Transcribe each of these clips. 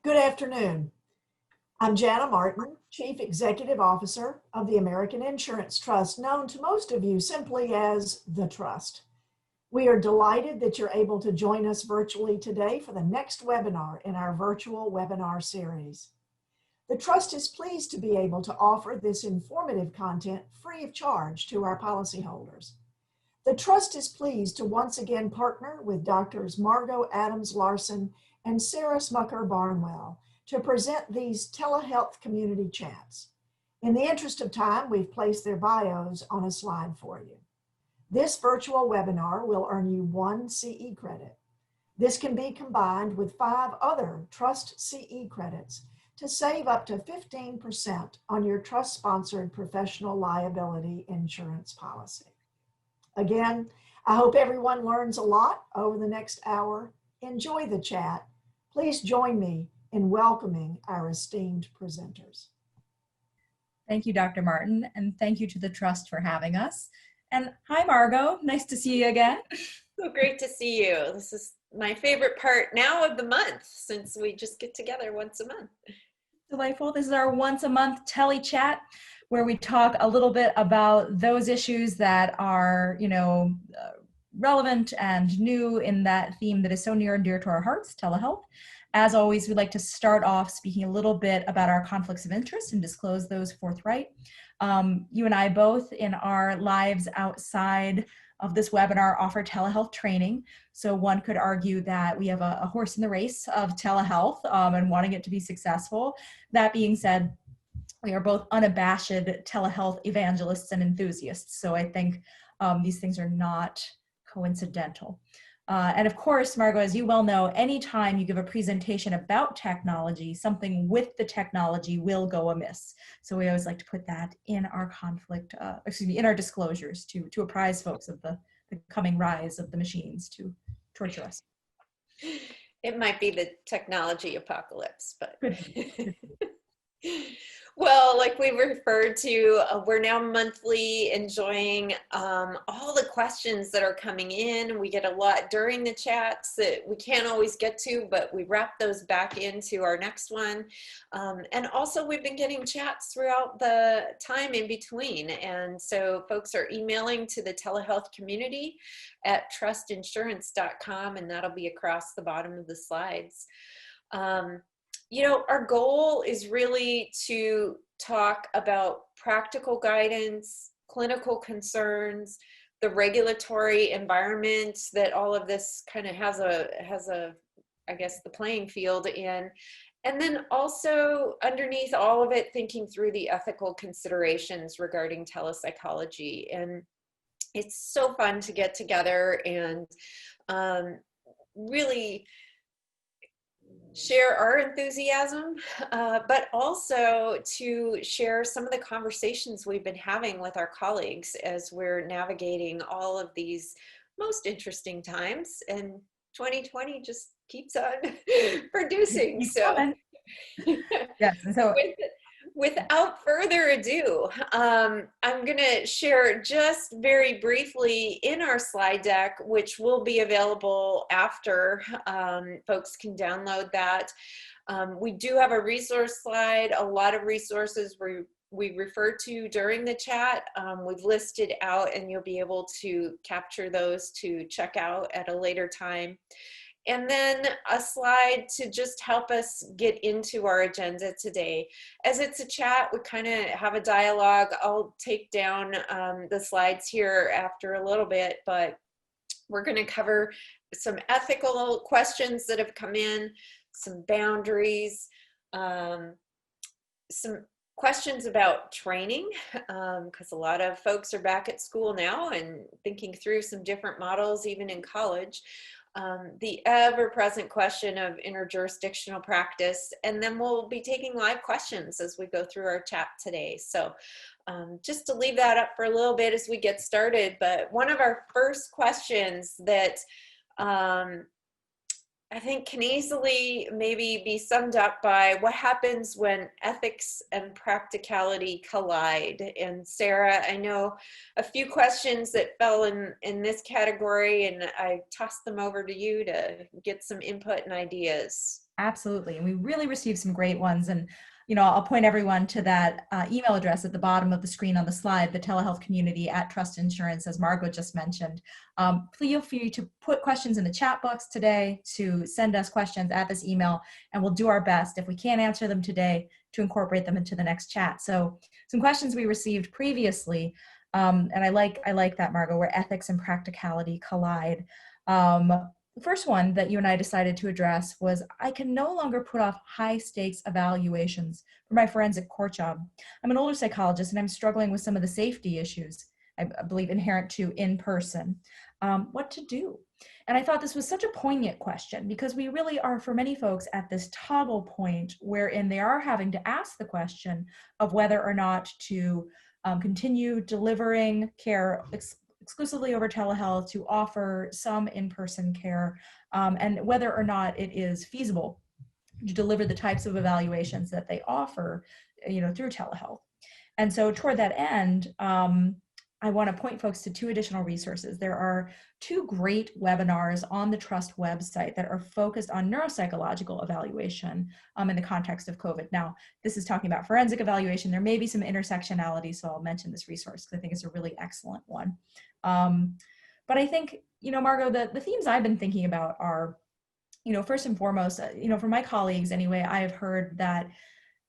Good afternoon. I'm Jana Martin, Chief Executive Officer of the American Insurance Trust, known to most of you simply as the Trust. We are delighted that you're able to join us virtually today for the next webinar in our virtual webinar series. The Trust is pleased to be able to offer this informative content free of charge to our policyholders. The Trust is pleased to once again partner with Doctors Margot Adams-Larson and Sarah Smucker-Barnwell to present these telehealth community chats. In the interest of time, we've placed their bios on a slide for you. This virtual webinar will earn you 1 CE credit. This can be combined with 5 other Trust CE credits to save up to 15% on your Trust-sponsored professional liability insurance policy. Again, I hope everyone learns a lot over the next hour. Enjoy the chat. Please join me in welcoming our esteemed presenters. Thank you, Dr. Martin, and thank you to the Trust for having us. And hi, Margot. Nice to see you again. So great to see you. This is my favorite part now of the month, since we just get together once a month. Delightful. This is our once a month tele chat, where we talk a little bit about those issues that are, relevant and new in that theme that is so near and dear to our hearts, telehealth. As always, we'd like to start off speaking a little bit about our conflicts of interest and disclose those forthright. You and I both, in our lives outside of this webinar, offer telehealth training. So one could argue that we have a horse in the race of telehealth and wanting it to be successful. That being said, we are both unabashed telehealth evangelists and enthusiasts. So I think these things are not coincidental. And of course, Margot, as you well know, anytime you give a presentation about technology, something with the technology will go amiss. So we always like to put that in our in our disclosures to apprise folks of the coming rise of the machines to torture us. It might be the technology apocalypse, but well, like we referred to, we're now monthly enjoying all the questions that are coming in. We get a lot during the chats that we can't always get to, but we wrap those back into our next one. And also we've been getting chats throughout the time in between. And so folks are emailing to the telehealth community at trustinsurance.com, and that'll be across the bottom of the slides. Our goal is really to talk about practical guidance, clinical concerns, the regulatory environment that all of this kind of has I guess, the playing field in. And then also underneath all of it, thinking through the ethical considerations regarding telepsychology. And it's so fun to get together and really share our enthusiasm, but also to share some of the conversations we've been having with our colleagues as we're navigating all of these most interesting times. And 2020 just keeps on producing. So, yes, so without further ado, I'm going to share just very briefly in our slide deck, which will be available after. Folks can download that. We do have a resource slide, a lot of resources we refer to during the chat. We've listed out, and you'll be able to capture those to check out at a later time. And then a slide to just help us get into our agenda today. As it's a chat, we kind of have a dialogue. I'll take down the slides here after a little bit, but we're going to cover some ethical questions that have come in, some boundaries, some questions about training, because a lot of folks are back at school now and thinking through some different models, even in college. The ever-present question of interjurisdictional practice, and then we'll be taking live questions as we go through our chat today. So just to leave that up for a little bit as we get started, but one of our first questions that I think can easily maybe be summed up by what happens when ethics and practicality collide. And Sarah, I know a few questions that fell in this category, and I tossed them over to you to get some input and ideas. Absolutely. And we really received some great ones. And, I'll point everyone to that email address at the bottom of the screen on the slide, the telehealth community at Trust Insurance, as Margot just mentioned. Feel free to put questions in the chat box today, to send us questions at this email, and we'll do our best, if we can't answer them today, to incorporate them into the next chat. So some questions we received previously, and I like that, Margot, where ethics and practicality collide. The first one that you and I decided to address was, I can no longer put off high stakes evaluations for my forensic court job. I'm an older psychologist and I'm struggling with some of the safety issues I believe inherent to in-person. What to do? And I thought this was such a poignant question, because we really are, for many folks, at this toggle point wherein they are having to ask the question of whether or not to continue delivering care exclusively over telehealth, to offer some in-person care, and whether or not it is feasible to deliver the types of evaluations that they offer, through telehealth. And so toward that end, I want to point folks to two additional resources. There are two great webinars on the Trust website that are focused on neuropsychological evaluation in the context of COVID. Now, this is talking about forensic evaluation. There may be some intersectionality, so I'll mention this resource because I think it's a really excellent one. But I think, Margot, the themes I've been thinking about are, first and foremost, from my colleagues anyway, I have heard that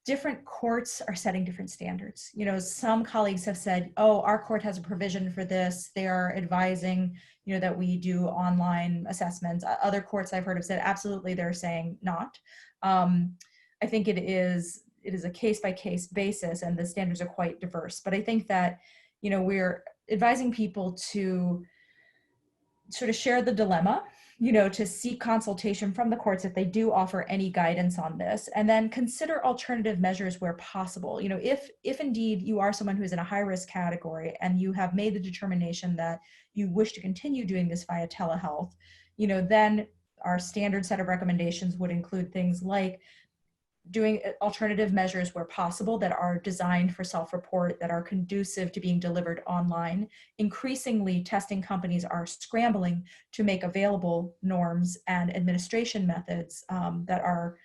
different courts are setting different standards. Some colleagues have said, oh, our court has a provision for this. They are advising, that we do online assessments. Other courts I've heard have said, absolutely, they're saying not. I think it is a case-by-case basis, and the standards are quite diverse. But I think that, we're advising people to sort of share the dilemma, to seek consultation from the courts if they do offer any guidance on this, and then consider alternative measures where possible. If indeed you are someone who is in a high risk category and you have made the determination that you wish to continue doing this via telehealth, then our standard set of recommendations would include things like doing alternative measures where possible that are designed for self-report, that are conducive to being delivered online. Increasingly, testing companies are scrambling to make available norms and administration methods that are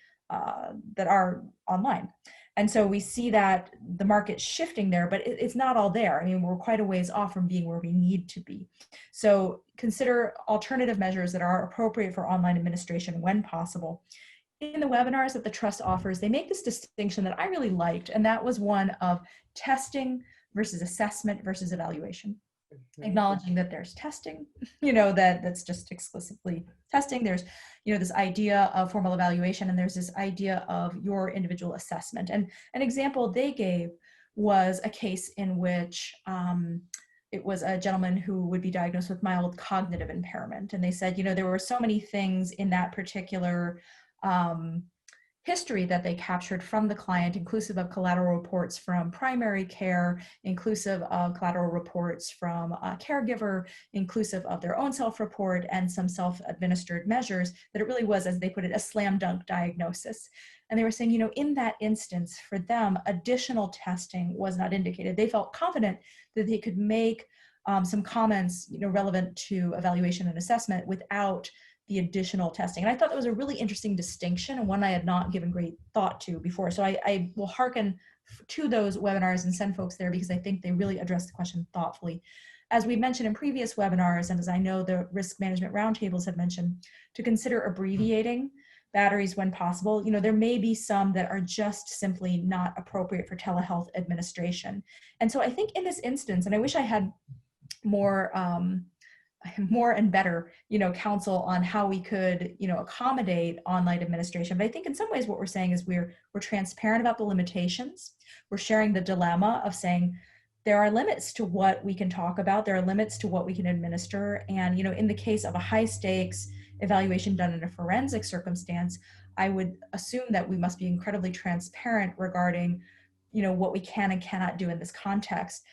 online. And so we see that the market's shifting there, but it's not all there. I mean, we're quite a ways off from being where we need to be. So consider alternative measures that are appropriate for online administration when possible. In the webinars that the Trust offers, they make this distinction that I really liked, and that was one of testing versus assessment versus evaluation. Acknowledging that there's testing, that's just exclusively testing. There's, this idea of formal evaluation, and there's this idea of your individual assessment. And an example they gave was a case in which it was a gentleman who would be diagnosed with mild cognitive impairment. And they said, there were so many things in that particular history that they captured from the client, inclusive of collateral reports from primary care, inclusive of collateral reports from a caregiver, inclusive of their own self-report and some self-administered measures, that it really was, as they put it, a slam dunk diagnosis. And they were saying, in that instance, for them, additional testing was not indicated. They felt confident that they could make some comments, relevant to evaluation and assessment without the additional testing. And I thought that was a really interesting distinction, and one I had not given great thought to before. So I will hearken to those webinars and send folks there, because I think they really address the question thoughtfully. As we mentioned in previous webinars, and as I know the risk management roundtables have mentioned, to consider abbreviating batteries when possible. There may be some that are just simply not appropriate for telehealth administration. And so I think in this instance, and I wish I had more and better, counsel on how we could, accommodate online administration. But I think in some ways what we're saying is we're transparent about the limitations. We're sharing the dilemma of saying there are limits to what we can talk about. There are limits to what we can administer. And, in the case of a high stakes evaluation done in a forensic circumstance, I would assume that we must be incredibly transparent regarding, what we can and cannot do in this context.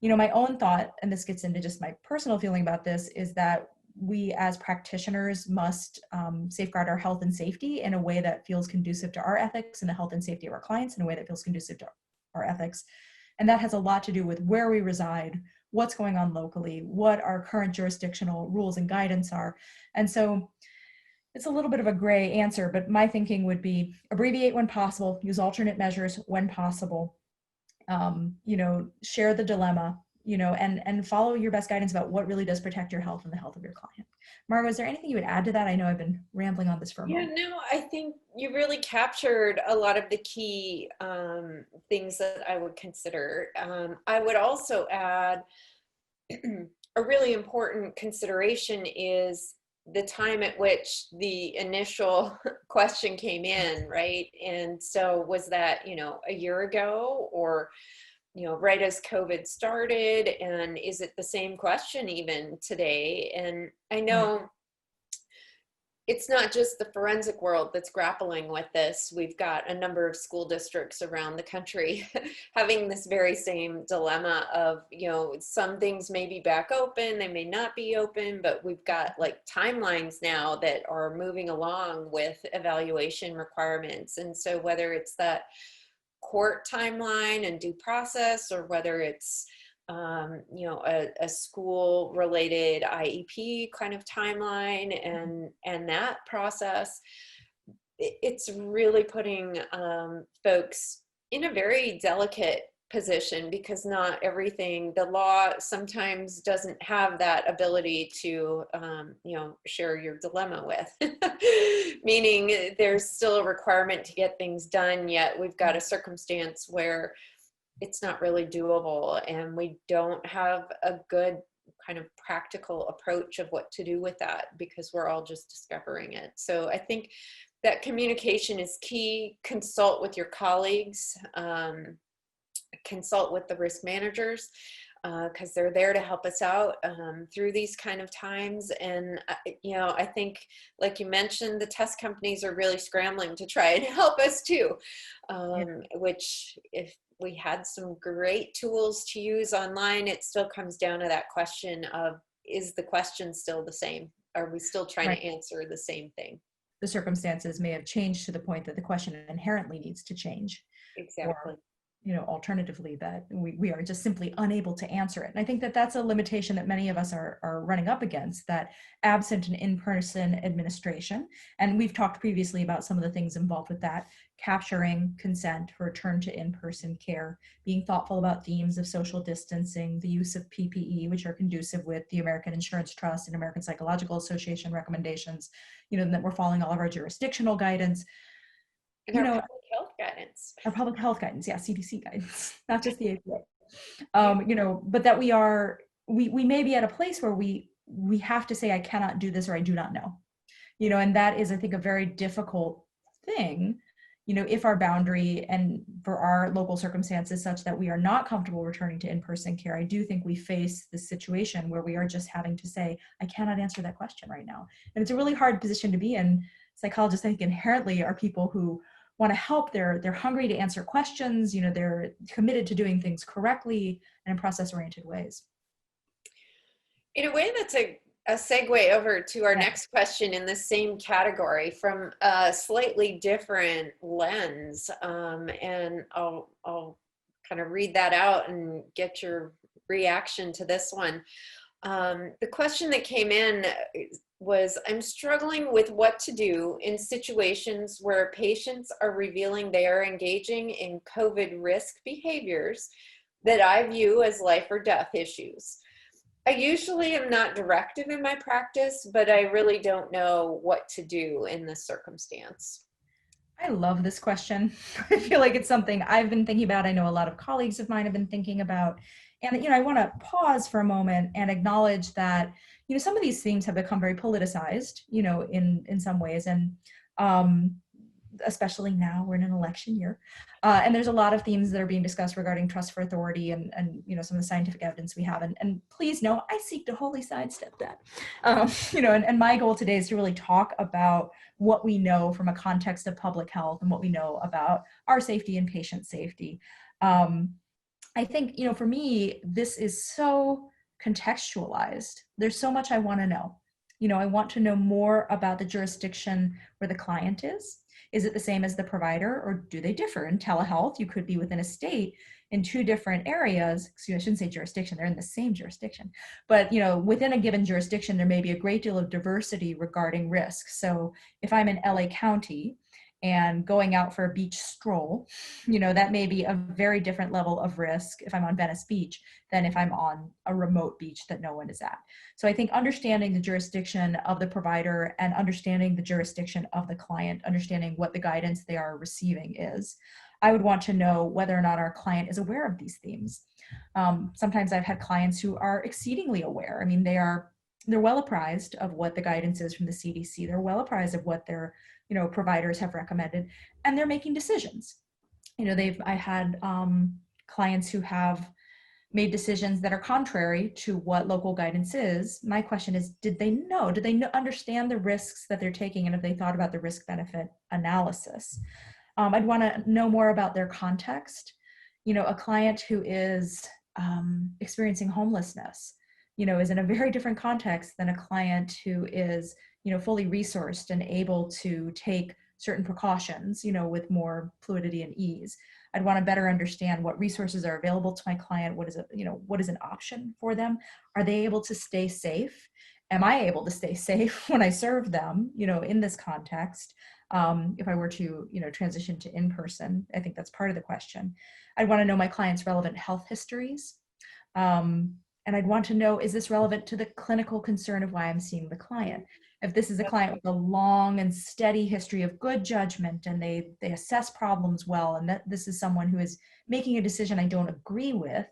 My own thought, and this gets into just my personal feeling about this, is that we as practitioners must safeguard our health and safety in a way that feels conducive to our ethics, and the health and safety of our clients in a way that feels conducive to our ethics. And that has a lot to do with where we reside, what's going on locally, what our current jurisdictional rules and guidance are. And so it's a little bit of a gray answer, but my thinking would be abbreviate when possible, use alternate measures when possible, share the dilemma, and follow your best guidance about what really does protect your health and the health of your client. Margo, is there anything you would add to that? I know I've been rambling on this for a moment. No, I think you really captured a lot of the key things that I would consider. I would also add a really important consideration is the time at which the initial question came in, right? And so was that, a year ago, or right as COVID started? And is it the same question even today? And I know it's not just the forensic world that's grappling with this. We've got a number of school districts around the country having this very same dilemma of, some things may be back open, they may not be open, but we've got like timelines now that are moving along with evaluation requirements. And so whether it's that court timeline and due process, or whether it's a school related IEP kind of timeline and that process, it's really putting folks in a very delicate position, because not everything, the law sometimes doesn't have that ability to share your dilemma with. Meaning there's still a requirement to get things done, yet we've got a circumstance where it's not really doable, and we don't have a good kind of practical approach of what to do with that, because we're all just discovering it. So I think that communication is key. Consult with your colleagues, consult with the risk managers, because they're there to help us out through these kind of times. And, I think, like you mentioned, the test companies are really scrambling to try and help us too, which, if we had some great tools to use online, it still comes down to that question of, is the question still the same? Are we still trying to answer the same thing? The circumstances may have changed to the point that the question inherently needs to change. Exactly. Or, alternatively, that we are just simply unable to answer it. And I think that that's a limitation that many of us are running up against, that absent an in-person administration, and we've talked previously about some of the things involved with that, capturing consent for return to in-person care, being thoughtful about themes of social distancing, the use of PPE, which are conducive with the American Insurance Trust and American Psychological Association recommendations, and that we're following all of our jurisdictional guidance. And our public health guidance. Our public health guidance, CDC guidance, not just the APA. But that we may be at a place where we have to say, I cannot do this, or I do not know. And that is, I think, a very difficult thing, if our boundary and for our local circumstances such that we are not comfortable returning to in-person care. I do think we face this situation where we are just having to say, I cannot answer that question right now. And it's a really hard position to be in. Psychologists, I think, inherently are people who want to help. They're hungry to answer questions. They're committed to doing things correctly and in process-oriented ways. In a way, that's a segue over to our next question in the same category from a slightly different lens. And I'll kind of read that out and get your reaction to this one. The question that came in was, I'm struggling with what to do in situations where patients are revealing they are engaging in COVID risk behaviors that I view as life or death issues. I usually am not directive in my practice, but I really don't know what to do in this circumstance. I love this question. I feel like it's something I've been thinking about. I know a lot of colleagues of mine have been thinking about. And, I want to pause for a moment and acknowledge that, some of these themes have become very politicized, in some ways. And especially now we're in an election year. And there's a lot of themes that are being discussed regarding trust for authority and some of the scientific evidence we have. And please know, I seek to wholly sidestep that. And my goal today is to really talk about what we know from a context of public health and what we know about our safety and patient safety. I think, for me, this is so contextualized. There's so much I want to know. I want to know more about the jurisdiction where the client is. Is it the same as the provider, or do they differ? In telehealth, you could be within a state, in two different areas, excuse me, I shouldn't say jurisdiction, they're in the same jurisdiction, but within a given jurisdiction, there may be a great deal of diversity regarding risk. So if I'm in LA County and going out for a beach stroll, that may be a very different level of risk if I'm on Venice Beach than if I'm on a remote beach that no one is at. So I think understanding the jurisdiction of the provider and understanding the jurisdiction of the client, understanding what the guidance they are receiving is. I would want to know whether or not our client is aware of these themes. Sometimes I've had clients who are exceedingly aware. I mean, they're well apprised of what the guidance is from the CDC. They're well apprised of what their providers have recommended, and they're making decisions. I had clients who have made decisions that are contrary to what local guidance is. My question is, did they understand the risks that they're taking, and have they thought about the risk benefit analysis? I'd want to know more about their context. A client who is experiencing homelessness, is in a very different context than a client who is fully resourced and able to take certain precautions, with more fluidity and ease. I'd want to better understand what resources are available to my client. What is an option for them? Are they able to stay safe? Am I able to stay safe when I serve them, in this context? If I were to, transition to in-person, I think that's part of the question. I'd want to know my client's relevant health histories. And I'd want to know, is this relevant to the clinical concern of why I'm seeing the client? If this is a client with a long and steady history of good judgment, and they assess problems well, and that this is someone who is making a decision I don't agree with,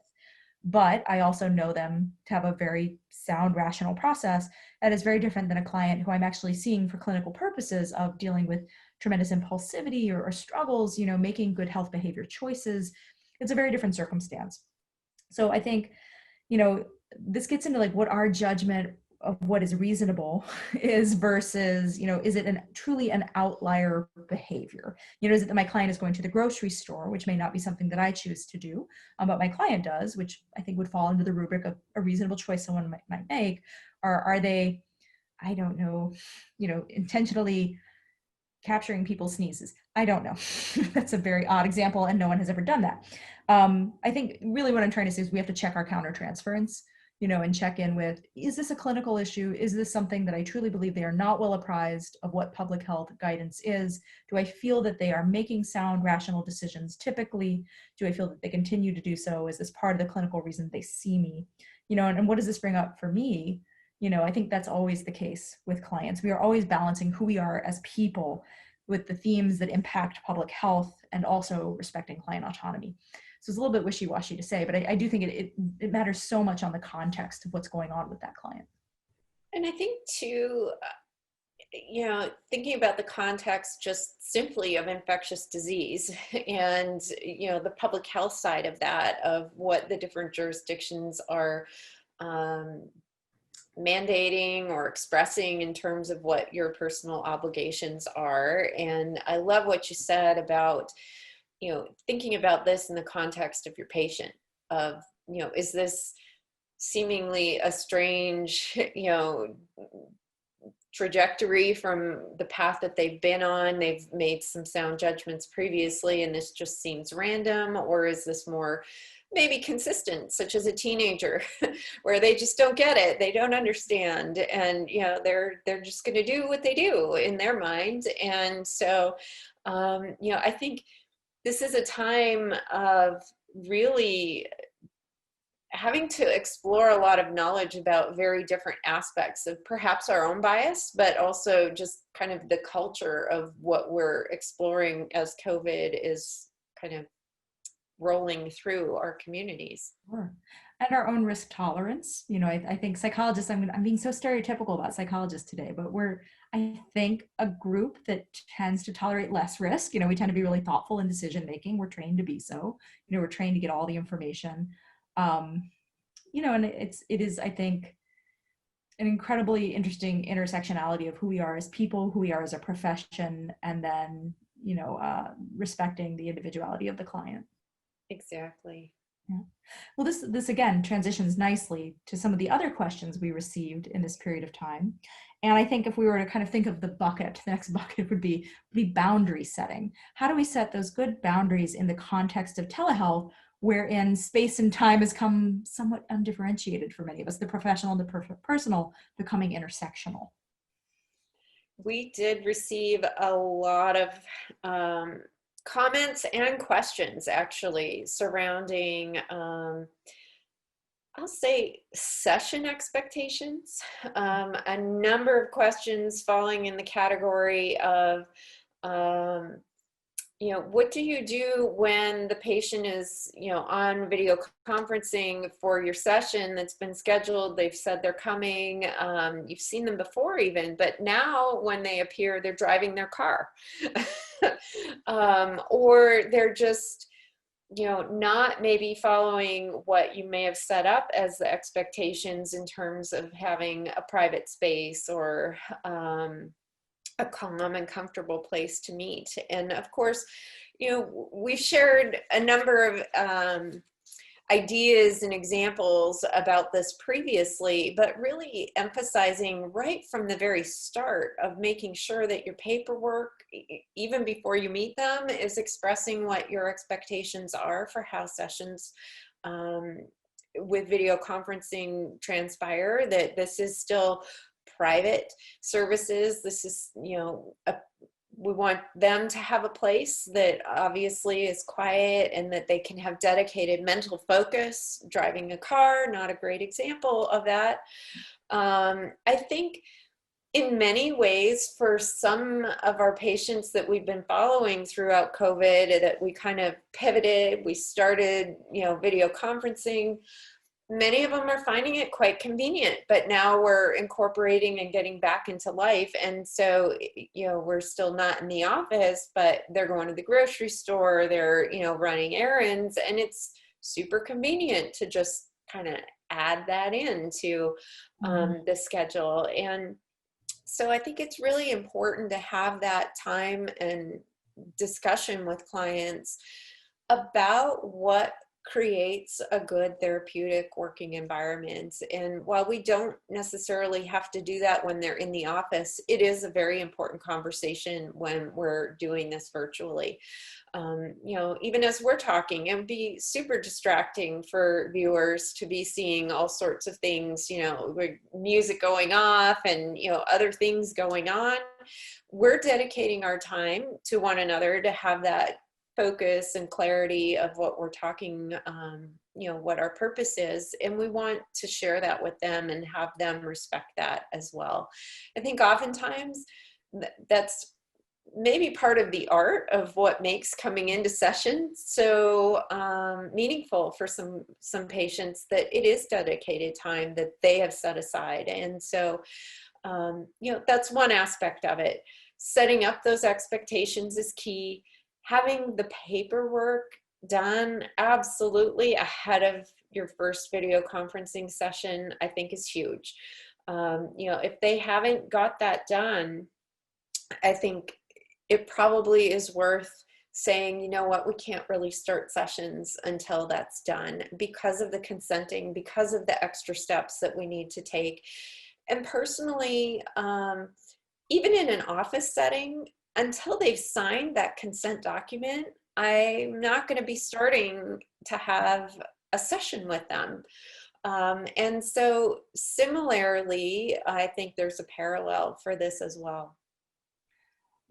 but I also know them to have a very sound, rational process, that is very different than a client who I'm actually seeing for clinical purposes of dealing with tremendous impulsivity or struggles, making good health behavior choices. It's a very different circumstance. So I think, this gets into like what our judgment of what is reasonable is versus, is it truly an outlier behavior? Is it that my client is going to the grocery store, which may not be something that I choose to do, but my client does, which I think would fall into the rubric of a reasonable choice someone might make? Or are they, I don't know, intentionally capturing people's sneezes? I don't know. That's a very odd example, and no one has ever done that. I think really what I'm trying to say is we have to check our countertransference, and check in with, is this a clinical issue? Is this something that I truly believe they are not well apprised of what public health guidance is? Do I feel that they are making sound, rational decisions typically? Do I feel that they continue to do so? Is this part of the clinical reason they see me? And what does this bring up for me? I think that's always the case with clients. We are always balancing who we are as people with the themes that impact public health and also respecting client autonomy. So it's a little bit wishy-washy to say, but I do think it matters so much on the context of what's going on with that client. And I think too, thinking about the context just simply of infectious disease and, the public health side of that, of what the different jurisdictions are mandating or expressing in terms of what your personal obligations are. And I love what you said about, thinking about this in the context of your patient, of, is this seemingly a strange, trajectory from the path that they've been on? They've made some sound judgments previously, and this just seems random, or is this more maybe consistent, such as a teenager where they just don't get it, they don't understand, and they're just going to do what they do in their mind. And so I think this is a time of really having to explore a lot of knowledge about very different aspects of perhaps our own bias, but also just kind of the culture of what we're exploring as COVID is kind of rolling through our communities. Sure. And our own risk tolerance. I think psychologists, I'm being so stereotypical about psychologists today, but we're, I think, a group that tends to tolerate less risk. We tend to be really thoughtful in decision making. We're trained to be so. We're trained to get all the information. And it is, I think, an incredibly interesting intersectionality of who we are as people, who we are as a profession, and then, respecting the individuality of the client. Exactly. Yeah. Well, this again transitions nicely to some of the other questions we received in this period of time. And I think if we were to kind of think of the next bucket would be boundary setting. How do we set those good boundaries in the context of telehealth wherein space and time has come somewhat undifferentiated for many of us, the professional and the personal becoming intersectional. We did receive a lot of comments and questions actually surrounding, I'll say, session expectations. A number of questions falling in the category of, what do you do when the patient is, on video conferencing for your session that's been scheduled? They've said they're coming. You've seen them before even, but now when they appear, they're driving their car. Or they're just, not maybe following what you may have set up as the expectations in terms of having a private space or a calm and comfortable place to meet. And of course, we've shared a number of ideas and examples about this previously, but really emphasizing right from the very start of making sure that your paperwork, even before you meet them, is expressing what your expectations are for how sessions with video conferencing transpire, that this is still private services. This is, we want them to have a place that obviously is quiet and that they can have dedicated mental focus. Driving a car, not a great example of that. I think in many ways, for some of our patients that we've been following throughout COVID, that we kind of pivoted, we started, video conferencing. Many of them are finding it quite convenient, but now we're incorporating and getting back into life. And so, we're still not in the office, but they're going to the grocery store, they're, running errands, and it's super convenient to just kind of add that into the schedule. And so I think it's really important to have that time and discussion with clients about what creates a good therapeutic working environment. And while we don't necessarily have to do that when they're in the office, it is a very important conversation when we're doing this virtually. Even as we're talking, it would be super distracting for viewers to be seeing all sorts of things, with music going off and, other things going on. We're dedicating our time to one another to have that focus and clarity of what we're talking, what our purpose is. And we want to share that with them and have them respect that as well. I think oftentimes that's maybe part of the art of what makes coming into session so meaningful for some patients, that it is dedicated time that they have set aside. And so, that's one aspect of it. Setting up those expectations is key. Having the paperwork done absolutely ahead of your first video conferencing session, I think, is huge. If they haven't got that done, I think it probably is worth saying, we can't really start sessions until that's done, because of the consenting, because of the extra steps that we need to take. And personally, even in an office setting, until they've signed that consent document, I'm not going to be starting to have a session with them. And so similarly, I think there's a parallel for this as well.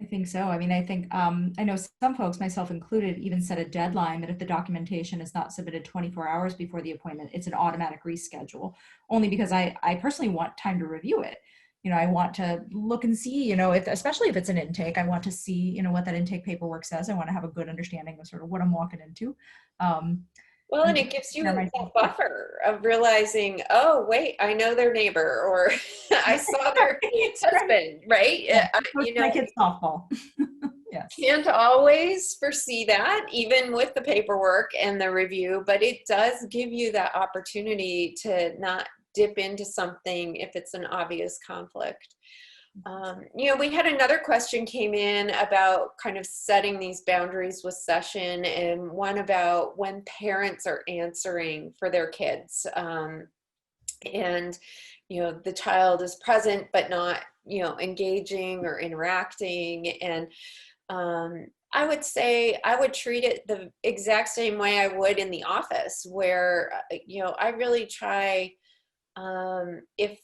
I think so. I mean, I think, I know some folks, myself included, even set a deadline that if the documentation is not submitted 24 hours before the appointment, it's an automatic reschedule, only because I personally want time to review it. I want to look and see, especially if it's an intake, I want to see, what that intake paperwork says. I want to have a good understanding of sort of what I'm walking into. Well, and it gives you that buffer of realizing, oh, wait, I know their neighbor, or I saw their husband, right? Yeah, my kid's softball. Yes. Can't always foresee that, even with the paperwork and the review, but it does give you that opportunity to not dip into something if it's an obvious conflict. We had another question came in about kind of setting these boundaries with session, and one about when parents are answering for their kids. And, the child is present, but not, engaging or interacting. And I would say I would treat it the exact same way I would in the office, where, I really try, if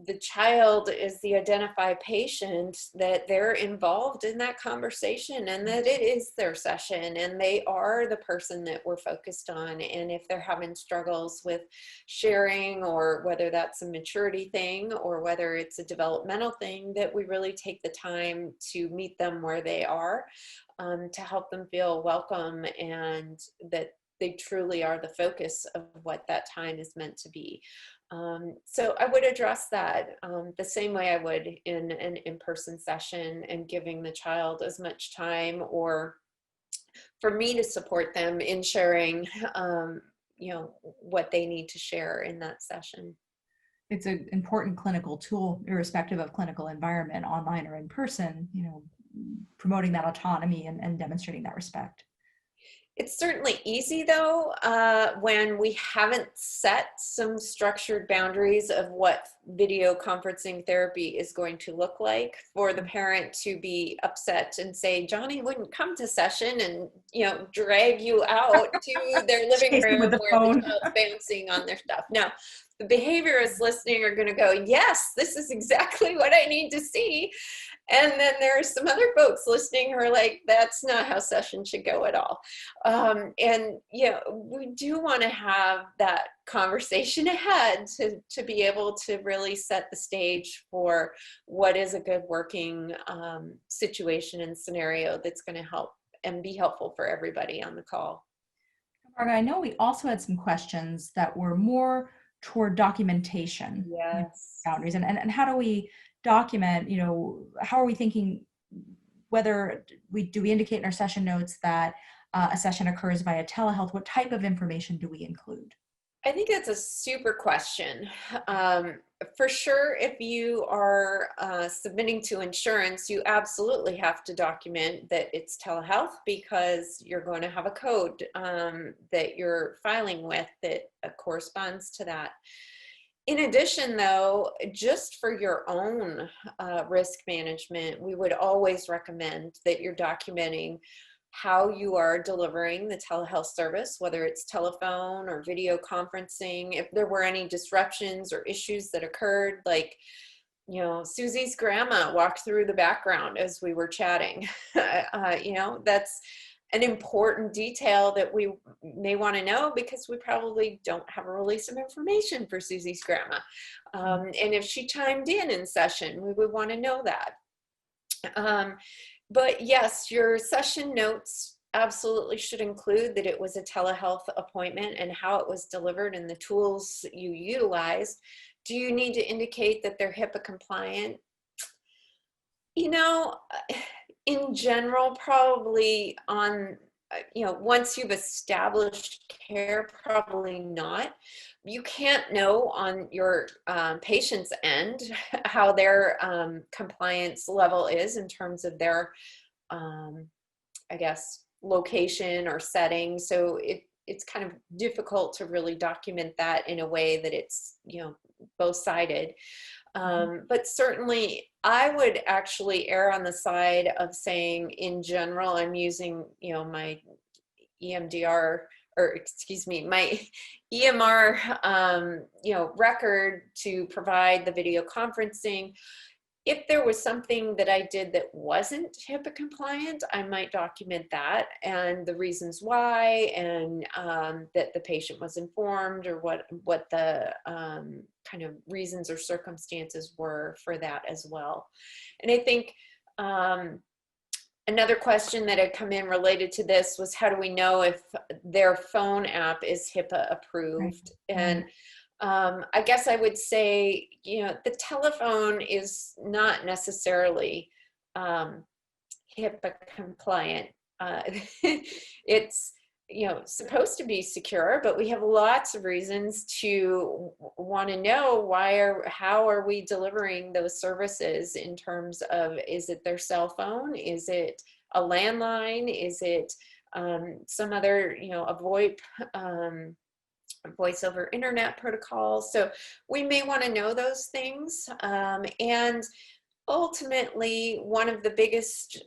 the child is the identified patient, that they're involved in that conversation and that it is their session and they are the person that we're focused on. And if they're having struggles with sharing, or whether that's a maturity thing or whether it's a developmental thing, that we really take the time to meet them where they are, to help them feel welcome and that they truly are the focus of what that time is meant to be. So I would address that the same way I would in an in-person session, and giving the child as much time, or for me to support them in sharing, what they need to share in that session. It's an important clinical tool, irrespective of clinical environment, online or in person, promoting that autonomy and demonstrating that respect. It's certainly easy, though, when we haven't set some structured boundaries of what video conferencing therapy is going to look like, for the parent to be upset and say, Johnny wouldn't come to session, and drag you out to their living room with the where phone. the child's bouncing on their stuff. Now, the behaviorists listening are going to go, yes, this is exactly what I need to see. And then there are some other folks listening who are like, that's not how session should go at all. And we do want to have that conversation ahead to be able to really set the stage for what is a good working situation and scenario that's going to help and be helpful for everybody on the call. Marga, I know we also had some questions that were more toward documentation. Yes. Boundaries, and how do we document, how are we thinking, whether we indicate in our session notes that a session occurs via telehealth? What type of information do we include? I think that's a super question. For sure, if you are submitting to insurance, you absolutely have to document that it's telehealth, because you're going to have a code that you're filing with that corresponds to that. In addition, though, just for your own risk management, we would always recommend that you're documenting how you are delivering the telehealth service, whether it's telephone or video conferencing. If there were any disruptions or issues that occurred, like, Susie's grandma walked through the background as we were chatting, that's an important detail that we may want to know, because we probably don't have a release of information for Susie's grandma. And if she chimed in session, we would want to know that. But yes, your session notes absolutely should include that it was a telehealth appointment and how it was delivered and the tools you utilized. Do you need to indicate that they're HIPAA compliant? In general, probably on, once you've established care, probably not. You can't know on your patient's end how their compliance level is in terms of their, location or setting. So it's kind of difficult to really document that in a way that it's, both-sided. But certainly I would actually err on the side of saying, in general, I'm using, my EMDR, or excuse me, my EMR, record to provide the video conferencing. If there was something that I did that wasn't HIPAA compliant, I might document that and the reasons why, and that the patient was informed, or what the kind of reasons or circumstances were for that as well. And I think another question that had come in related to this was, how do we know if their phone app is HIPAA approved? Right. And I guess I would say, the telephone is not necessarily HIPAA compliant. It's, supposed to be secure, but we have lots of reasons to want to know how are we delivering those services, in terms of, is it their cell phone? Is it a landline? Is it some other, a VoIP, voice over internet protocol? So we may want to know those things. And ultimately, one of the biggest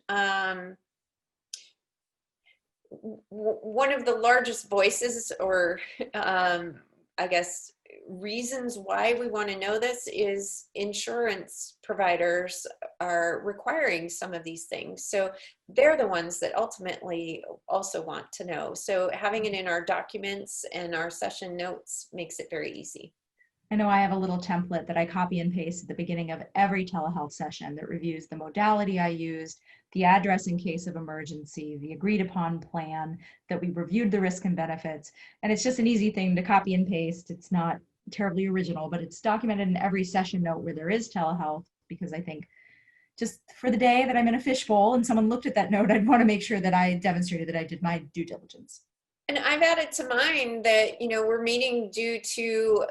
one of the largest voices, or I guess reasons why we want to know this, is insurance providers are requiring some of these things. So they're the ones that ultimately also want to know. So having it in our documents and our session notes makes it very easy. I know I have a little template that I copy and paste at the beginning of every telehealth session that reviews the modality I used, the address in case of emergency, the agreed upon plan, that we reviewed the risk and benefits. And it's just an easy thing to copy and paste. It's not terribly original, but it's documented in every session note where there is telehealth, because I think just for the day that I'm in a fishbowl and someone looked at that note, I'd want to make sure that I demonstrated that I did my due diligence. And I've added to mine that, we're meeting due to,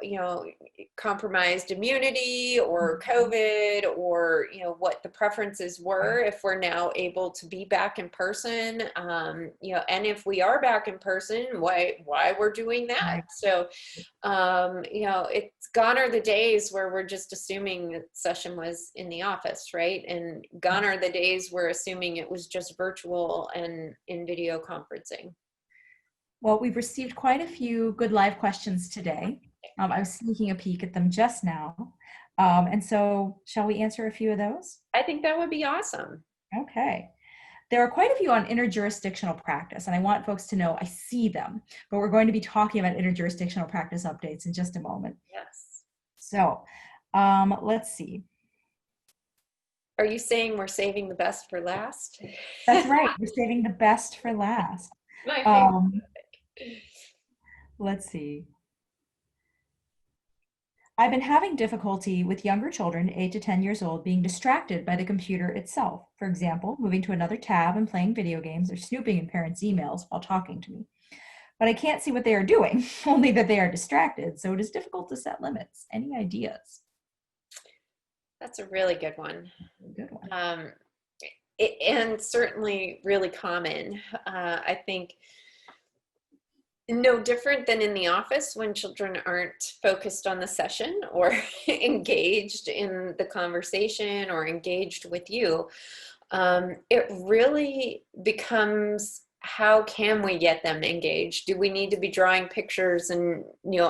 compromised immunity or COVID, or, what the preferences were, if we're now able to be back in person, and if we are back in person, why we're doing that. Right. So, it's gone are the days where we're just assuming that session was in the office, right? And gone are the days we're assuming it was just virtual and in video conferencing. Well, we've received quite a few good live questions today. I was sneaking a peek at them just now. And so shall we answer a few of those? I think that would be awesome. Okay. There are quite a few on interjurisdictional practice, and I want folks to know I see them, but we're going to be talking about interjurisdictional practice updates in just a moment. Yes. So let's see. Are you saying we're saving the best for last? That's right. We're saving the best for last. My favorite. Let's see. I've been having difficulty with younger children, 8 to 10 years old, being distracted by the computer itself. For example, moving to another tab and playing video games or snooping in parents' emails while talking to me. But I can't see what they are doing, only that they are distracted, so it is difficult to set limits. Any ideas? That's a really good one. Good one. And certainly really common. I think no different than in the office when children aren't focused on the session or engaged in the conversation or engaged with you. It really becomes, how can we get them engaged? Do we need to be drawing pictures and,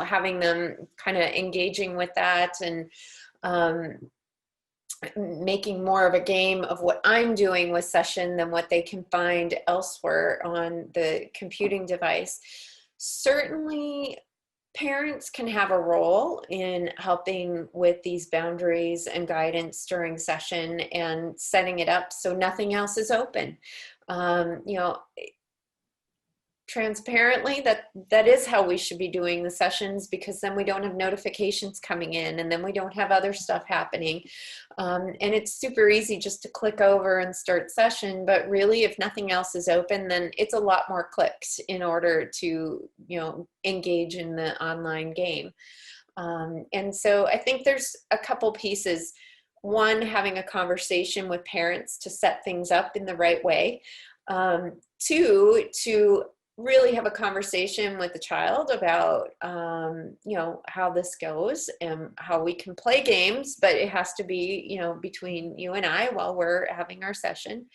having them kind of engaging with that, and making more of a game of what I'm doing with session than what they can find elsewhere on the computing device? Certainly, parents can have a role in helping with these boundaries and guidance during session and setting it up so nothing else is open. Transparently, that is how we should be doing the sessions, because then we don't have notifications coming in, and then we don't have other stuff happening. And it's super easy just to click over and start session, but really, if nothing else is open, then it's a lot more clicks in order to, engage in the online game. And so I think there's a couple pieces. One, having a conversation with parents to set things up in the right way. Two, to really have a conversation with the child about, how this goes and how we can play games, but it has to be, between you and I while we're having our session.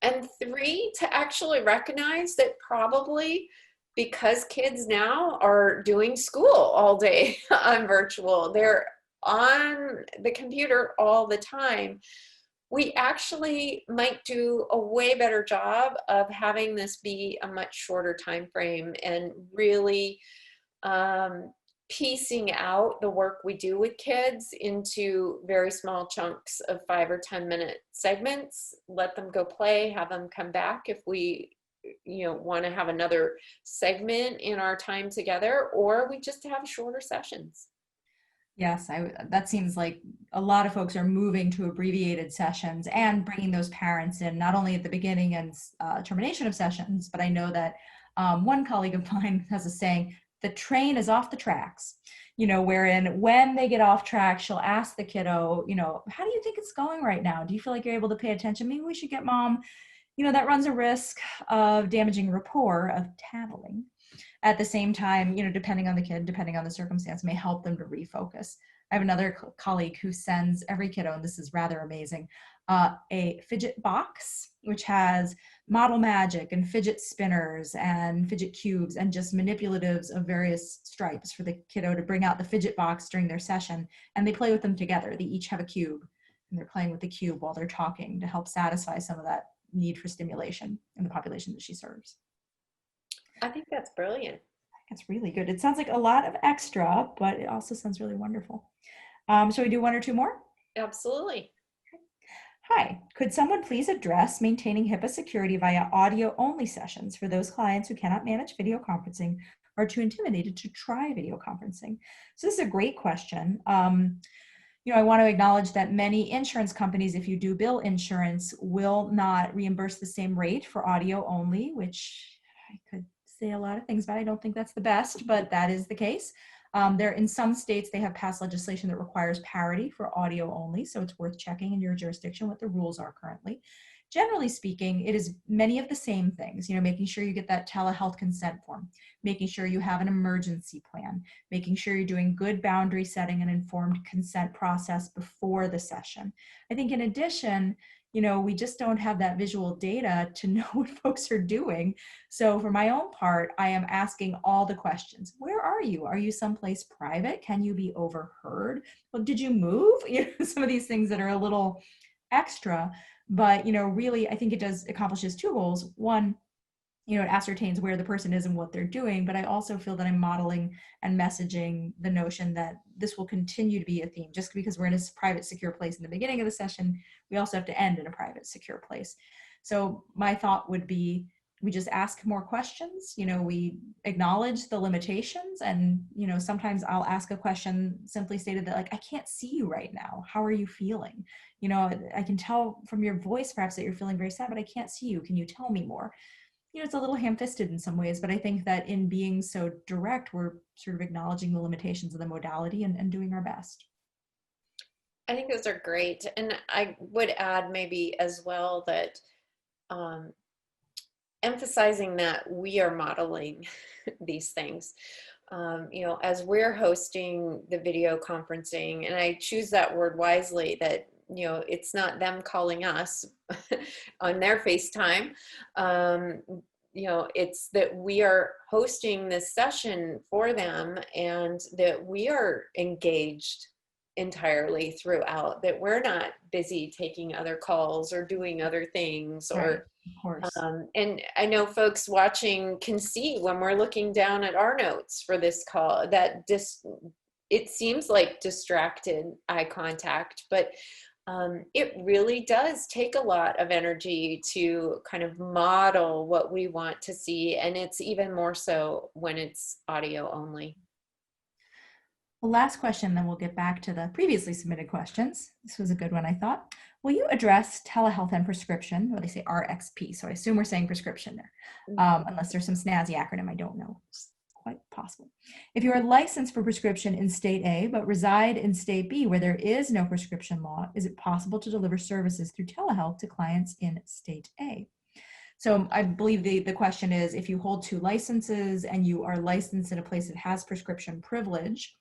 And three, to actually recognize that probably because kids now are doing school all day on virtual, they're on the computer all the time, we actually might do a way better job of having this be a much shorter time frame, and really piecing out the work we do with kids into very small chunks of 5 or 10 minute segments. Let them go play, have them come back if we want to have another segment in our time together, or we just have shorter sessions. Yes, that seems like a lot of folks are moving to abbreviated sessions and bringing those parents in, not only at the beginning and termination of sessions, but I know that one colleague of mine has a saying, the train is off the tracks, wherein when they get off track, she'll ask the kiddo, how do you think it's going right now? Do you feel like you're able to pay attention? Maybe we should get mom, that runs a risk of damaging rapport, of tattling. At the same time, depending on the kid, depending on the circumstance, may help them to refocus. I have another colleague who sends every kiddo, and this is rather amazing, a fidget box, which has model magic and fidget spinners and fidget cubes and just manipulatives of various stripes for the kiddo to bring out the fidget box during their session. And they play with them together. They each have a cube, and they're playing with the cube while they're talking to help satisfy some of that need for stimulation in the population that she serves. I think that's brilliant. It's really good. It sounds like a lot of extra, but it also sounds really wonderful. Shall we do one or two more? Absolutely. Hi, could someone please address maintaining HIPAA security via audio-only sessions for those clients who cannot manage video conferencing or too intimidated to try video conferencing? So this is a great question. I want to acknowledge that many insurance companies, if you do bill insurance, will not reimburse the same rate for audio only, which I could say a lot of things about. I don't think that's the best, but that is the case. In some states, they have passed legislation that requires parity for audio only, so it's worth checking in your jurisdiction what the rules are currently. Generally speaking, it is many of the same things, making sure you get that telehealth consent form, making sure you have an emergency plan, making sure you're doing good boundary setting and informed consent process before the session. I think in addition, we just don't have that visual data to know what folks are doing. So for my own part, I am asking all the questions. Where are you? Are you someplace private? Can you be overheard? Well, did you move? Some of these things that are a little extra, but really I think it accomplishes two goals. One, it ascertains where the person is and what they're doing, but I also feel that I'm modeling and messaging the notion that this will continue to be a theme. Just because we're in a private, secure place in the beginning of the session, we also have to end in a private, secure place. So my thought would be, we just ask more questions, we acknowledge the limitations, and sometimes I'll ask a question simply stated that, like, I can't see you right now. How are you feeling? I can tell from your voice perhaps that you're feeling very sad, but I can't see you. Can you tell me more? It's a little ham-fisted in some ways, but I think that in being so direct, we're sort of acknowledging the limitations of the modality and doing our best. I think those are great. And I would add maybe as well that emphasizing that we are modeling these things. As we're hosting the video conferencing, and I choose that word wisely, that it's not them calling us on their FaceTime. It's that we are hosting this session for them, and that we are engaged entirely throughout, that we're not busy taking other calls or doing other things. Right, Or of course. and I know folks watching can see when we're looking down at our notes for this call that it seems like distracted eye contact, but it really does take a lot of energy to kind of model what we want to see, and it's even more so when it's audio only. The last question, then we'll get back to the previously submitted questions. This was a good one, I thought. Will you address telehealth and prescription? Well, they say RXP, so I assume we're saying prescription there, unless there's some snazzy acronym I don't know. It's quite possible. If you are licensed for prescription in state A, but reside in state B where there is no prescription law, is it possible to deliver services through telehealth to clients in state A? So I believe the question is, if you hold two licenses and you are licensed in a place that has prescription privilege,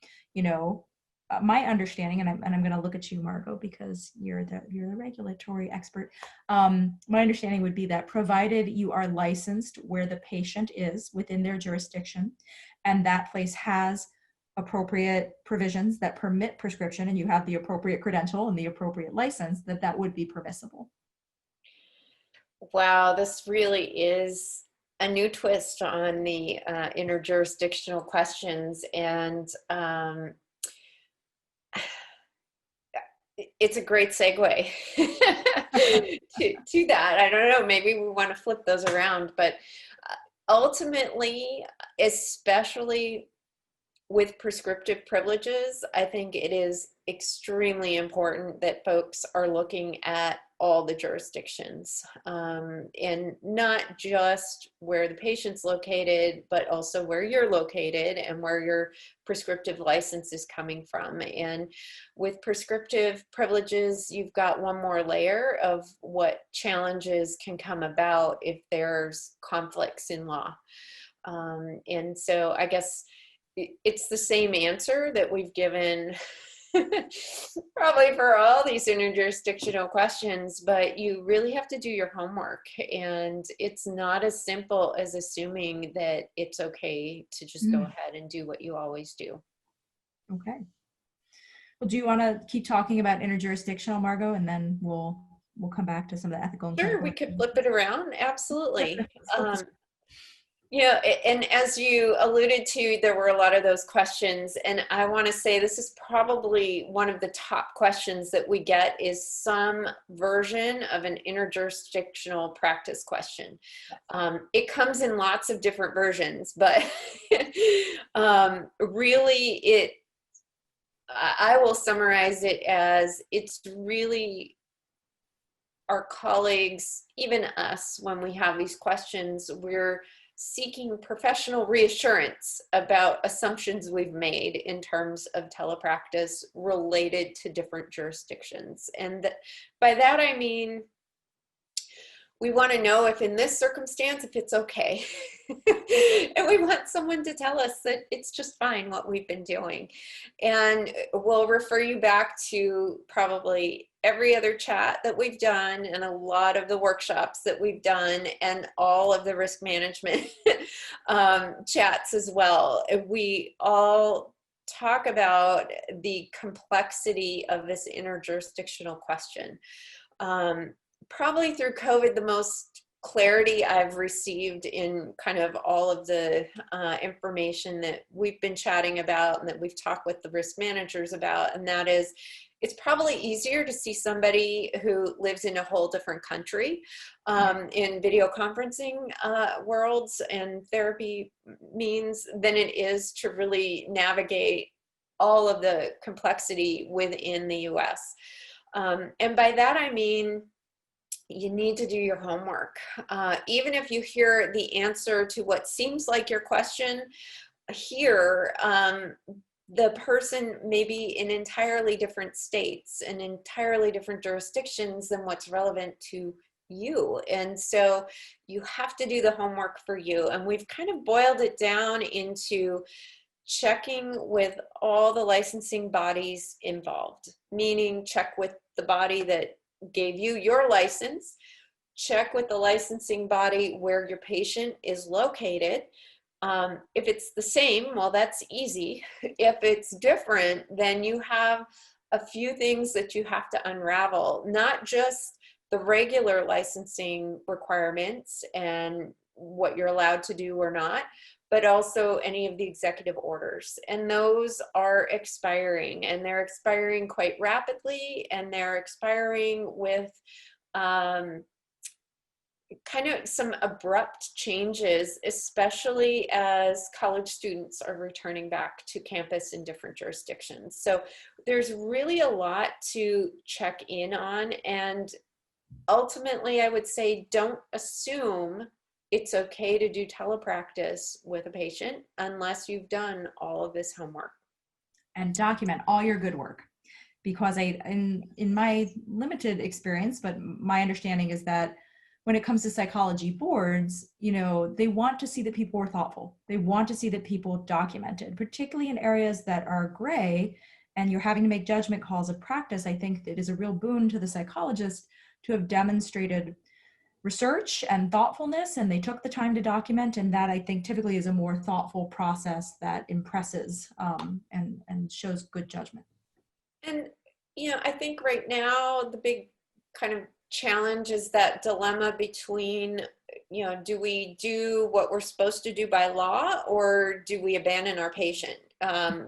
my understanding, and I'm going to look at you, Margot, because you're the regulatory expert. My understanding would be that provided you are licensed where the patient is within their jurisdiction, and that place has appropriate provisions that permit prescription, and you have the appropriate credential and the appropriate license, that would be permissible. Wow, this really is a new twist on the interjurisdictional questions, and it's a great segue to that. I don't know, maybe we want to flip those around, but ultimately, especially with prescriptive privileges, I think it is extremely important that folks are looking at all the jurisdictions, and not just where the patient's located, but also where you're located and where your prescriptive license is coming from. And with prescriptive privileges, you've got one more layer of what challenges can come about if there's conflicts in law. And so I guess it's the same answer that we've given probably for all these interjurisdictional questions, but you really have to do your homework. And it's not as simple as assuming that it's okay to just go ahead and do what you always do. Okay. Well, do you want to keep talking about interjurisdictional, Margot, and then we'll come back to some of the ethical and Sure, clinical we could questions? flip it around. Absolutely. Let's flip this. Yeah, and as you alluded to, there were a lot of those questions, and I want to say this is probably one of the top questions that we get is some version of an interjurisdictional practice question. It comes in lots of different versions, but really I will summarize it as it's really our colleagues, even us, when we have these questions, we're seeking professional reassurance about assumptions we've made in terms of telepractice related to different jurisdictions. And by that, I mean, we want to know if in this circumstance, if it's okay. And we want someone to tell us that it's just fine what we've been doing. And we'll refer you back to probably every other chat that we've done and a lot of the workshops that we've done and all of the risk management chats as well. We all talk about the complexity of this interjurisdictional question. Probably through COVID, the most clarity I've received in kind of all of the information that we've been chatting about and that we've talked with the risk managers about, and that is, it's probably easier to see somebody who lives in a whole different country in video conferencing worlds and therapy means than it is to really navigate all of the complexity within the US. And by that, I mean, you need to do your homework. Even if you hear the answer to what seems like your question here, the person may be in entirely different states and entirely different jurisdictions than what's relevant to you. And so you have to do the homework for you. And we've kind of boiled it down into checking with all the licensing bodies involved, meaning check with the body that gave you your license, check with the licensing body where your patient is located. If it's the same, well, that's easy. If it's different, then you have a few things that you have to unravel, not just the regular licensing requirements and what you're allowed to do or not, but also any of the executive orders. And those are expiring, and they're expiring quite rapidly, and they're expiring with kind of some abrupt changes, especially as college students are returning back to campus in different jurisdictions. So there's really a lot to check in on. And ultimately, I would say don't assume it's okay to do telepractice with a patient unless you've done all of this homework. And document all your good work. Because in my limited experience, but my understanding is that when it comes to psychology boards, you know, they want to see that people were thoughtful. They want to see that people documented, particularly in areas that are gray and you're having to make judgment calls of practice. I think it is a real boon to the psychologist to have demonstrated research and thoughtfulness, and they took the time to document, and that I think typically is a more thoughtful process that impresses and shows good judgment. And, you know, I think right now the big kind of challenge is that dilemma between, you know, do we do what we're supposed to do by law or do we abandon our patient?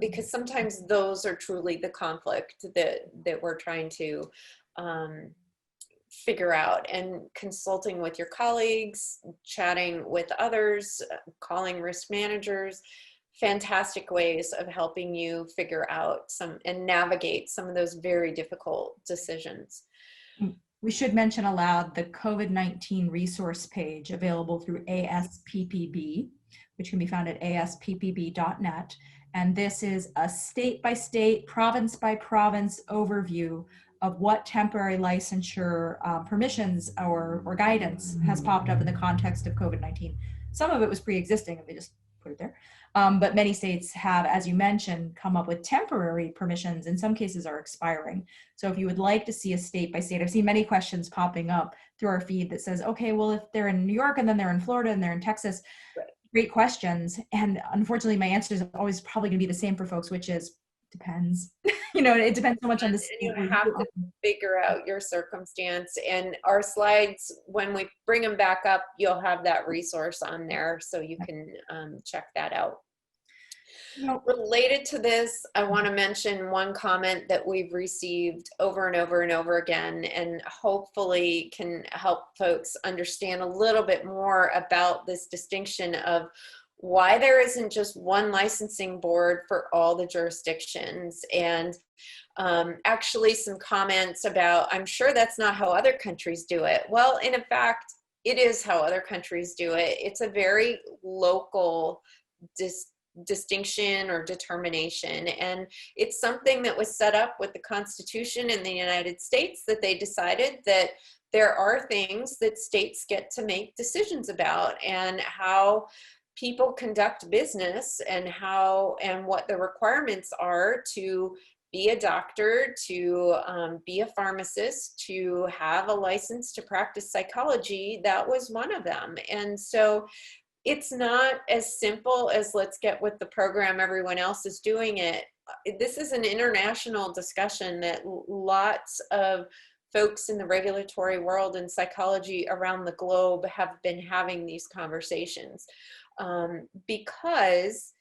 Because sometimes those are truly the conflict that we're trying to figure out, and consulting with your colleagues, chatting with others, calling risk managers, fantastic ways of helping you figure out some and navigate some of those very difficult decisions. We should mention aloud the COVID-19 resource page available through ASPPB, which can be found at asppp.net. And this is a state by state, province by province overview of what temporary licensure permissions or guidance has popped up in the context of COVID-19. Some of it was pre-existing and they just put it there. But many states have, as you mentioned, come up with temporary permissions. In some cases are expiring. So if you would like to see a state by state, I've seen many questions popping up through our feed that says, okay, well, if they're in New York and then they're in Florida and they're in Texas, great questions. And unfortunately, my answer is always probably going to be the same for folks, which is depends. It depends so much on the state. And you have to figure out your circumstance. And our slides, when we bring them back up, you'll have that resource on there so you can check that out. Related to this, I want to mention one comment that we've received over and over and over again, and hopefully can help folks understand a little bit more about this distinction of why there isn't just one licensing board for all the jurisdictions. And actually some comments about, I'm sure that's not how other countries do it. Well, in fact, it is how other countries do it. It's a very local distinction or determination. And it's something that was set up with the Constitution in the United States, that they decided that there are things that states get to make decisions about, and how people conduct business, and how and what the requirements are to be a doctor, to be a pharmacist, to have a license to practice psychology. That was one of them. And so it's not as simple as let's get with the program, everyone else is doing it. This is an international discussion that lots of folks in the regulatory world and psychology around the globe have been having these conversations. Because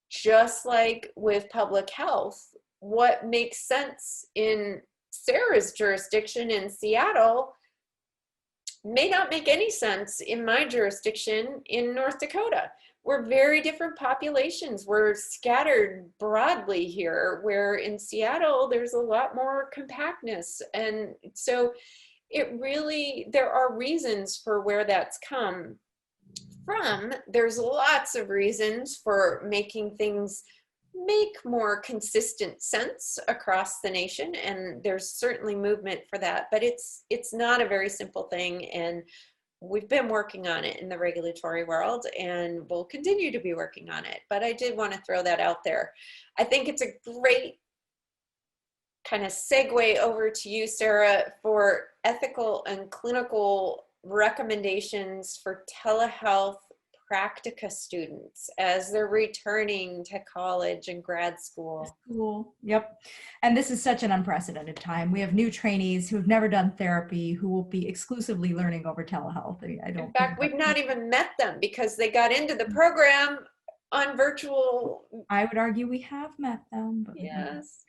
just like with public health, what makes sense in Sarah's jurisdiction in Seattle may not make any sense in my jurisdiction in North Dakota. We're very different populations. We're scattered broadly here, where in Seattle, there's a lot more compactness. And so there are reasons for where that's come from. There's lots of reasons for making things make more consistent sense across the nation, and there's certainly movement for that, but it's not a very simple thing, and we've been working on it in the regulatory world, and we'll continue to be working on it. But I did want to throw that out there. I think it's a great kind of segue over to you, Sarah, for ethical and clinical recommendations for telehealth practica students as they're returning to college and grad school. Cool. Yep. And this is such an unprecedented time. We have new trainees who've never done therapy who will be exclusively learning over telehealth. In fact, we've not even met them because they got into the program on virtual. I would argue we have met them. But yes.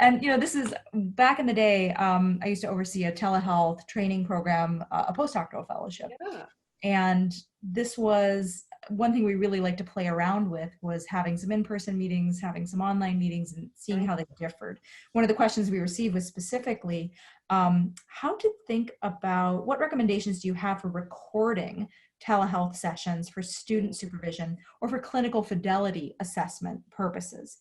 And this is back in the day. I used to oversee a telehealth training program, a postdoctoral fellowship. Yeah. And this was one thing we really like to play around with, was having some in-person meetings, having some online meetings, and seeing how they differed. One of the questions we received was specifically how to think about what recommendations do you have for recording telehealth sessions for student supervision or for clinical fidelity assessment purposes.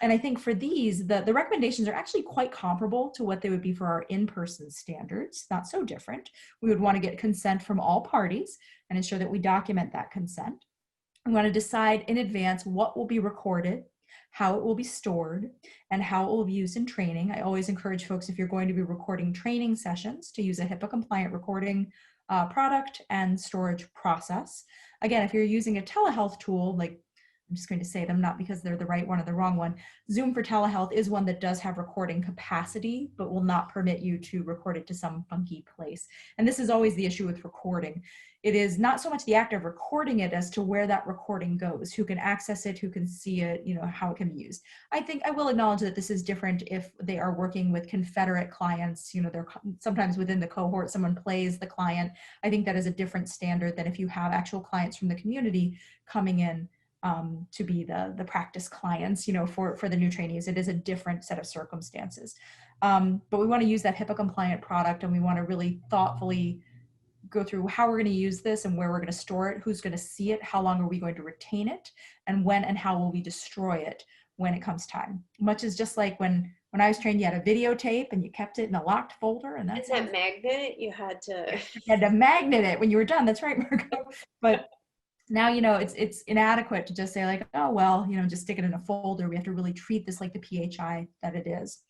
And I think for these, the recommendations are actually quite comparable to what they would be for our in-person standards, not so different. We would want to get consent from all parties and ensure that we document that consent. We want to decide in advance what will be recorded, how it will be stored, and how it will be used in training. I always encourage folks, if you're going to be recording training sessions, to use a HIPAA-compliant recording product and storage process. Again, if you're using a telehealth tool, like I'm just going to say them, not because they're the right one or the wrong one. Zoom for telehealth is one that does have recording capacity, but will not permit you to record it to some funky place. And this is always the issue with recording. It is not so much the act of recording it as to where that recording goes, who can access it, who can see it, how it can be used. I think I will acknowledge that this is different if they are working with Confederate clients, they're sometimes within the cohort, someone plays the client. I think that is a different standard than if you have actual clients from the community coming in to be the practice clients, for the new trainees. It is a different set of circumstances. But we want to use that HIPAA compliant product, and we want to really thoughtfully go through how we're going to use this and where we're going to store it, who's going to see it, how long are we going to retain it, and when and how will we destroy it when it comes time. Much as just like when I was trained, you had a videotape and you kept it in a locked folder, and that's that magnet you had to magnet it when you were done. That's right, Margo. But Now, it's inadequate to just say like, oh, well, just stick it in a folder. We have to really treat this like the PHI that it is.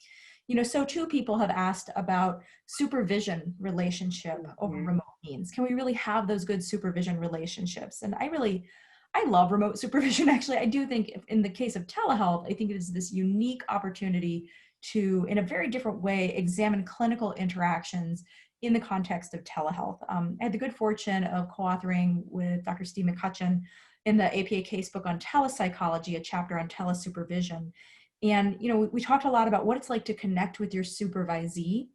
So too, people have asked about supervision relationship over remote means. Can we really have those good supervision relationships? And I love remote supervision. Actually, I do think in the case of telehealth, I think it is this unique opportunity to, in a very different way, examine clinical interactions in the context of telehealth. I had the good fortune of co-authoring with Dr. Steve McCutcheon in the APA casebook on telepsychology, a chapter on telesupervision. And, we talked a lot about what it's like to connect with your supervisee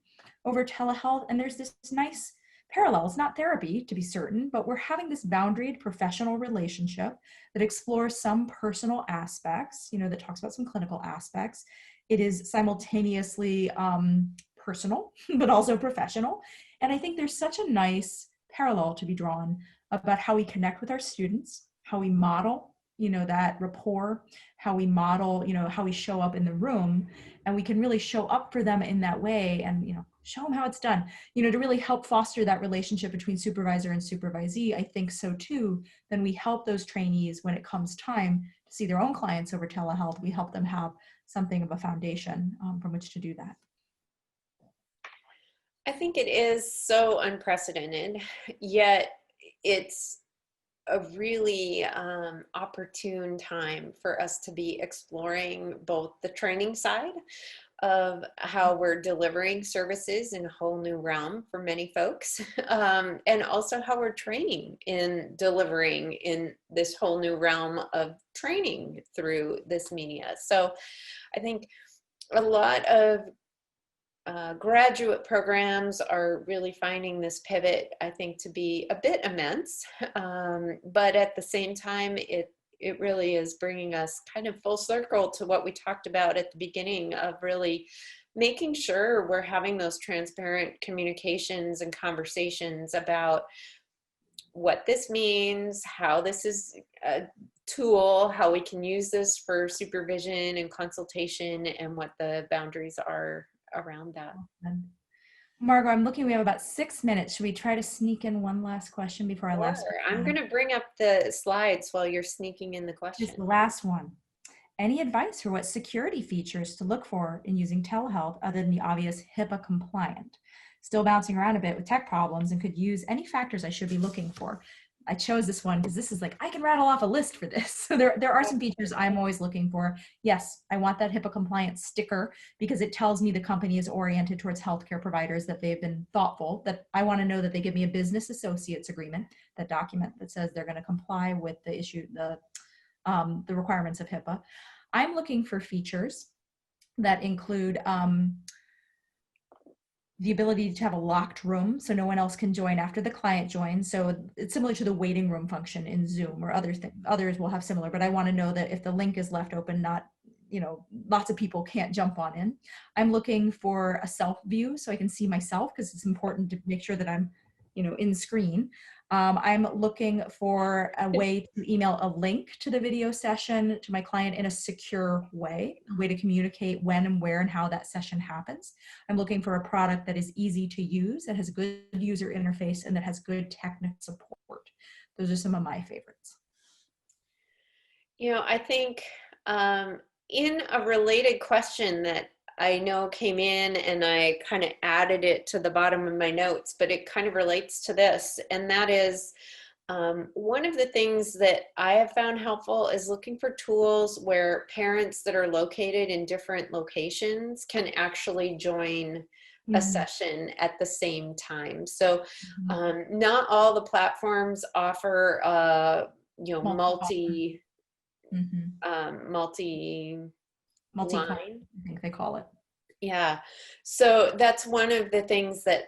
over telehealth. And there's this nice parallel. It's not therapy, to be certain, but we're having this boundaried professional relationship that explores some personal aspects, that talks about some clinical aspects. It is simultaneously personal, but also professional. And I think there's such a nice parallel to be drawn about how we connect with our students, how we model, that rapport, how we model, how we show up in the room, and we can really show up for them in that way and, show them how it's done, to really help foster that relationship between supervisor and supervisee. I think so too, then we help those trainees when it comes time to see their own clients over telehealth. We help them have something of a foundation from which to do that. I think it is so unprecedented, yet it's a really opportune time for us to be exploring both the training side of how we're delivering services in a whole new realm for many folks, and also how we're training in delivering in this whole new realm of training through this media. So I think a lot of graduate programs are really finding this pivot, I think, to be a bit immense, but at the same time, it really is bringing us kind of full circle to what we talked about at the beginning of really making sure we're having those transparent communications and conversations about what this means, how this is a tool, how we can use this for supervision and consultation, and what the boundaries are around that. Margot, I'm looking, we have about 6 minutes. Should we try to sneak in one last question before our last Sure. question? I'm going to bring up the slides while you're sneaking in the question. Just the last one. Any advice for what security features to look for in using telehealth other than the obvious HIPAA compliant? Still bouncing around a bit with tech problems and could use any factors I should be looking for. I chose this one because this is like, I can rattle off a list for this. So there are some features I'm always looking for. Yes, I want that HIPAA compliant sticker because it tells me the company is oriented towards healthcare providers, that they've been thoughtful, that I want to know that they give me a business associates agreement, that document that says they're going to comply with the requirements of HIPAA. I'm looking for features that include the ability to have a locked room so no one else can join after the client joins. So it's similar to the waiting room function in Zoom, or others will have similar, but I want to know that if the link is left open, not, lots of people can't jump on in. I'm looking for a self view so I can see myself, because it's important to make sure that I'm, in screen. I'm looking for a way to email a link to the video session to my client in a secure way, a way to communicate when and where and how that session happens. I'm looking for a product that is easy to use, that has good user interface, and that has good technical support. Those are some of my favorites. I think in a related question that I know came in, and I kind of added it to the bottom of my notes, but it kind of relates to this. And that is one of the things that I have found helpful is looking for tools where parents that are located in different locations can actually join a session at the same time. So not all the platforms offer, multi multi-line, I think they call it. Yeah. So that's one of the things that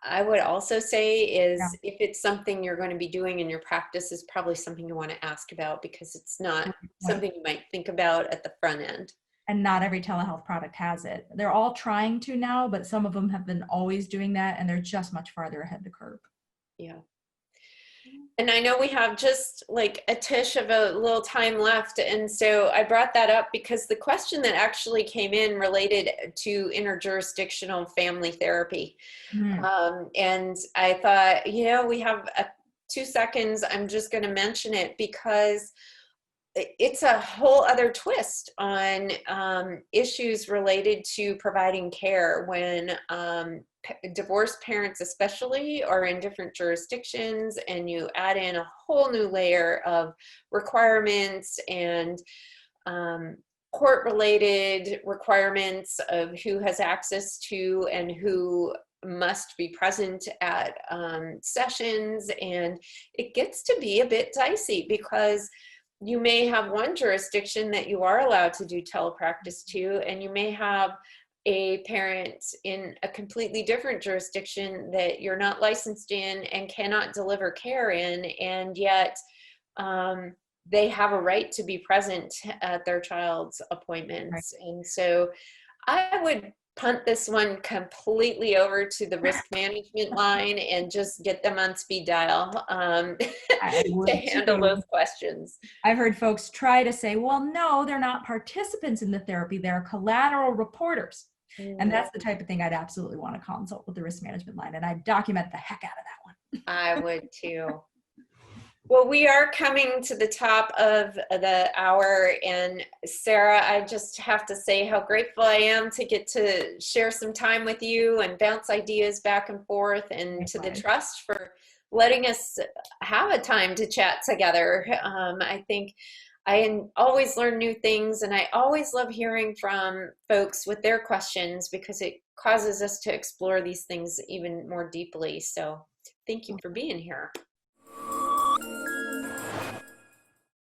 I would also say is, if it's something you're going to be doing in your practice, is probably something you want to ask about, because it's not something you might think about at the front end. And not every telehealth product has it. They're all trying to now, but some of them have been always doing that, and they're just much farther ahead of the curve. Yeah. And I know we have just like a tish of a little time left. And so I brought that up because the question that actually came in related to interjurisdictional family therapy. And I thought, we have 2 seconds, I'm just going to mention it because it's a whole other twist on issues related to providing care when divorced parents especially are in different jurisdictions, and you add in a whole new layer of requirements and court-related requirements of who has access to and who must be present at sessions. And it gets to be a bit dicey because you may have one jurisdiction that you are allowed to do telepractice to, and you may have a parent in a completely different jurisdiction that you're not licensed in and cannot deliver care in, and yet they have a right to be present at their child's appointments. Right. And so I would punt this one completely over to the risk management line and just get them on speed dial to handle those questions. I've heard folks try to say, well, no, they're not participants in the therapy, they're collateral reporters. And that's the type of thing I'd absolutely want to consult with the risk management line, and I'd document the heck out of that one. I would too. Well, we are coming to the top of the hour, and Sarah, I just have to say how grateful I am to get to share some time with you and bounce ideas back and forth, and to the Trust for letting us have a time to chat together. I think I always learn new things, and I always love hearing from folks with their questions because it causes us to explore these things even more deeply. So thank you for being here.